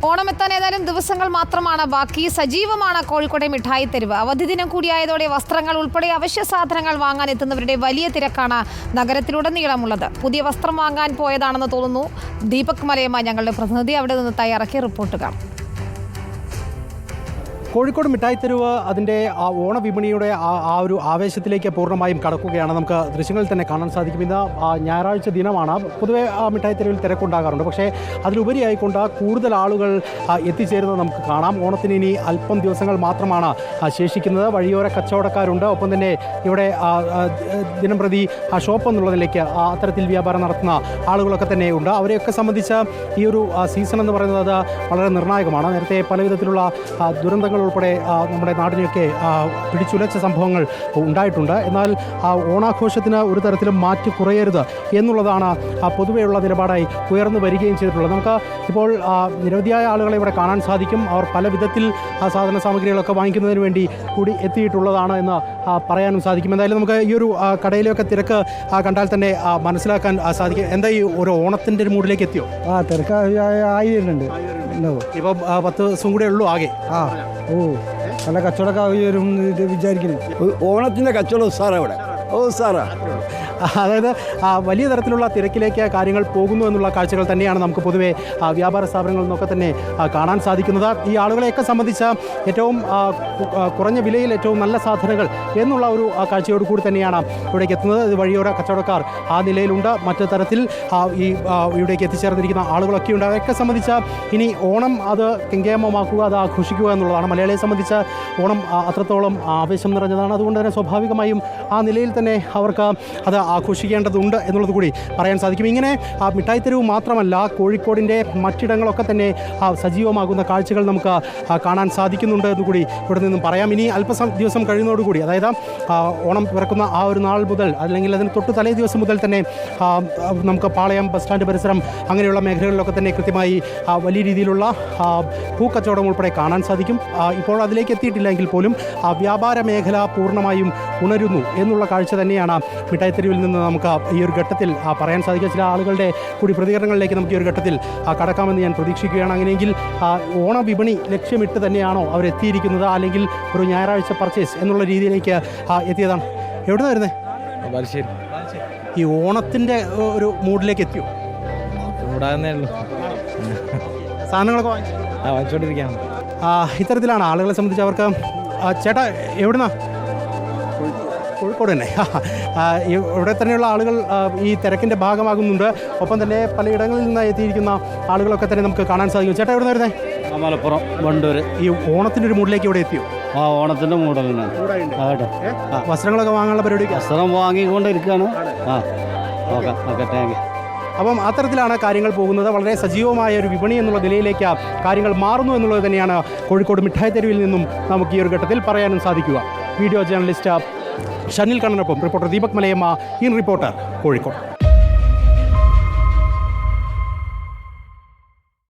ഓണമെത്താൻ ഏതാനും ദിവസങ്ങൾ മാത്രമാണ് ബാക്കി. സജീവമാണ് കോഴിക്കോട്ടെ മിഠായി തെരുവ്. അവധി ദിനം കൂടിയായതോടെ വസ്ത്രങ്ങൾ ഉൾപ്പെടെ അവശ്യ സാധനങ്ങൾ വാങ്ങാൻ എത്തുന്നവരുടെ വലിയ തിരക്കാണ് നഗരത്തിലുടനീളമുള്ളത്. പുതിയ വസ്ത്രം വാങ്ങാൻ പോയതാണെന്ന് തോന്നുന്നു. ദീപക് മലയമ്മ ഞങ്ങളുടെ പ്രതിനിധി അവിടെ നിന്ന് തയ്യാറാക്കിയ റിപ്പോർട്ട് കാണാം. കോഴിക്കോട് മിഠായി തെരുവ് അതിൻ്റെ ഓണവിപണിയുടെ ആ ഒരു ആവേശത്തിലേക്ക് പൂർണ്ണമായും കടക്കുകയാണ്. നമുക്ക് ദൃശ്യങ്ങളിൽ തന്നെ കാണാൻ സാധിക്കും. ഇന്ന് ഞായറാഴ്ച ദിനമാണ്. പൊതുവെ മിഠായി തെരുവിൽ തിരക്കുണ്ടാകാറുണ്ട്. പക്ഷേ അതിലുപരിയായിക്കൊണ്ട് കൂടുതൽ ആളുകൾ എത്തിച്ചേരുന്നത് നമുക്ക് കാണാം. ഓണത്തിന് ഇനി അല്പം ദിവസങ്ങൾ മാത്രമാണ് ശേഷിക്കുന്നത്. വഴിയോര കച്ചവടക്കാരുണ്ട്. ഒപ്പം തന്നെ ഇവിടെ ദിനം പ്രതി ഷോപ്പ് എന്നുള്ളതിലേക്ക് അത്തരത്തിൽ വ്യാപാരം നടത്തുന്ന ആളുകളൊക്കെ തന്നെ ഉണ്ട്. അവരെയൊക്കെ സംബന്ധിച്ച് ഈ ഒരു സീസൺ എന്ന് പറയുന്നത് വളരെ നിർണായകമാണ്. നേരത്തെ പല വിധത്തിലുള്ള ദുരന്തങ്ങൾ ഉൾപ്പെടെ നമ്മുടെ നാടിനെയൊക്കെ പിടിച്ചുലച്ച സംഭവങ്ങൾ ഉണ്ടായിട്ടുണ്ട്. എന്നാൽ ഓണാഘോഷത്തിന് ഒരു തരത്തിലും മാറ്റി കുറയരുത് എന്നുള്ളതാണ് പൊതുവെയുള്ള നിലപാടായി ഉയർന്നു വരികയും ചെയ്തിട്ടുള്ളത്. നമുക്ക് ഇപ്പോൾ നിരവധിയായ ആളുകളെ ഇവിടെ കാണാൻ സാധിക്കും. അവർ പല വിധത്തിൽ സാധന സാമഗ്രികളൊക്കെ വാങ്ങിക്കുന്നതിന് വേണ്ടി കൂടി എത്തിയിട്ടുള്ളതാണ് എന്ന് പറയാനും സാധിക്കും. എന്തായാലും നമുക്ക് ഈ ഒരു കടയിലൊക്കെ തിരക്ക് കണ്ടാൽ തന്നെ മനസ്സിലാക്കാൻ സാധിക്കും. എന്താ ഈ ഒരു ഓണത്തിൻ്റെ ഒരു മൂഡിലേക്ക് എത്തിയോ? തിരക്ക് ആയി വരുന്നുണ്ട്. ഇപ്പം 10 ദിവസം കൂടെ ഉള്ളൂ ആകെ. നല്ല കച്ചവടമൊക്കെ വരും വിചാരിക്കുന്നു. ഓണത്തിൻ്റെ കച്ചവടം ഉസാറാ ഇവിടെ. ഉസാറാ. അതായത് വലിയ തരത്തിലുള്ള തിരക്കിലേക്ക് കാര്യങ്ങൾ പോകുന്നു എന്നുള്ള കാഴ്ചകൾ തന്നെയാണ് നമുക്ക് പൊതുവെ വ്യാപാര സ്ഥാപനങ്ങളിൽ നിന്നൊക്കെ തന്നെ കാണാൻ സാധിക്കുന്നത്. ഈ ആളുകളെയൊക്കെ സംബന്ധിച്ച് ഏറ്റവും കുറഞ്ഞ വിലയിൽ ഏറ്റവും നല്ല സാധനങ്ങൾ എന്നുള്ള ഒരു കാഴ്ചയോട് കൂടി തന്നെയാണ് ഇവിടേക്ക് എത്തുന്നത്. ഇത് വഴിയോര കച്ചവടക്കാർ ആ നിലയിലുണ്ട്. മറ്റു തരത്തിൽ ഈ ഇവിടേക്ക് എത്തിച്ചേർന്നിരിക്കുന്ന ആളുകളൊക്കെ ഉണ്ട്. അവയൊക്കെ സംബന്ധിച്ച് ഇനി ഓണം അത് കെങ്കേമമാക്കുക, അത് ആഘോഷിക്കുക എന്നുള്ളതാണ്. മലയാളിയെ സംബന്ധിച്ച് ഓണം അത്രത്തോളം ആവേശം നിറഞ്ഞതാണ്. അതുകൊണ്ട് തന്നെ സ്വാഭാവികമായും ആ നിലയിൽ തന്നെ അവർക്ക് അത് ആഘോഷിക്കേണ്ടതുണ്ട് എന്നുള്ളത് കൂടി പറയാൻ സാധിക്കും. ഇങ്ങനെ മിഠായി തെരുവ് മാത്രമല്ല, കോഴിക്കോടിൻ്റെ മറ്റിടങ്ങളൊക്കെ തന്നെ സജീവമാകുന്ന കാഴ്ചകൾ നമുക്ക് കാണാൻ സാധിക്കുന്നുണ്ട് എന്നുകൂടി ഇവിടെ നിന്നും പറയാം. ഇനി ദിവസം കഴിയുന്നതോടുകൂടി, അതായത് ഓണം പിറക്കുന്ന ആ ഒരു നാൾ മുതൽ, അല്ലെങ്കിൽ അതിന് തൊട്ട് തലേ ദിവസം മുതൽ തന്നെ നമുക്ക് പാളയം, ബസ് സ്റ്റാൻഡ് പരിസരം അങ്ങനെയുള്ള മേഖലകളിലൊക്കെ തന്നെ കൃത്യമായി വലിയ രീതിയിലുള്ള പൂക്കച്ചവടം ഉൾപ്പെടെ കാണാൻ സാധിക്കും. ഇപ്പോൾ അതിലേക്ക് എത്തിയിട്ടില്ലെങ്കിൽ പോലും വ്യാപാര മേഖല പൂർണ്ണമായും ഉണരുന്നു എന്നുള്ള കാഴ്ച തന്നെയാണ് മിഠായി തെരുവിൽ നിന്ന് നമുക്ക് ഈ ഒരു ഘട്ടത്തിൽ പറയാൻ സാധിക്കുക. ചില ആളുകളുടെ കൂടി പ്രതികരണങ്ങളിലേക്ക് നമുക്ക് ഈ ഒരു ഘട്ടത്തിൽ കടക്കാമെന്ന് ഞാൻ പ്രതീക്ഷിക്കുകയാണ്. അങ്ങനെയെങ്കിൽ ഓണവിപണി ലക്ഷ്യമിട്ട് തന്നെയാണോ അവരെത്തിയിരിക്കുന്നത്, അല്ലെങ്കിൽ ഒരു ഞായറാഴ്ച പർച്ചേസ് എന്നുള്ള രീതിയിലേക്ക് എത്തിയതാണ്? എവിടെ നിന്ന് വരുന്നത്? ഈ ഓണത്തിൻ്റെ ഒരു മൂഡിലേക്ക് എത്തിയോ? സാധനങ്ങളൊക്കെ വാങ്ങിച്ചുകൊണ്ടിരിക്കുകയാണ്. ഇത്തരത്തിലാണ് ആളുകളെ സംബന്ധിച്ച് അവർക്ക്. ചേട്ടാ എവിടുന്നാ? കോഴിക്കോട് തന്നെ. ഇവിടെ തന്നെയുള്ള ആളുകൾ ഈ തിരക്കിൻ്റെ ഭാഗമാകുന്നുണ്ട്. ഒപ്പം തന്നെ പലയിടങ്ങളിൽ നിന്ന് എത്തിയിരിക്കുന്ന ആളുകളൊക്കെ തന്നെ നമുക്ക് കാണാൻ സാധിക്കും. ചേട്ടാ എവിടെ നിന്ന് വരുന്നത്? മലപ്പുറം, വണ്ടൂർ. ഈ ഓണത്തിൻ്റെ ഒരു മൂഡിലേക്ക് ഇവിടെ എത്തിയോ? ഓണത്തിൻ്റെ മൂടലാണ്. വസ്ത്രങ്ങളൊക്കെ വാങ്ങാനുള്ള പരിപാടി? വസ്ത്രം വാങ്ങിക്കൊണ്ടിരിക്കുകയാണ്. Thank you. അപ്പം അത്തരത്തിലാണ് കാര്യങ്ങൾ പോകുന്നത്. വളരെ സജീവമായ ഒരു വിപണി എന്നുള്ള നിലയിലേക്ക് കാര്യങ്ങൾ മാറുന്നു എന്നുള്ളത് തന്നെയാണ് കോഴിക്കോട് മിഠായി തെരുവിൽ നിന്നും നമുക്ക് ഈ ഒരു ഘട്ടത്തിൽ പറയാനും സാധിക്കുക. വീഡിയോ ജേർണലിസ്റ്റ് ഷനിൽ കണ്ണനൊപ്പം reporter Deepak Malayamma, in reporter, Kozhikode.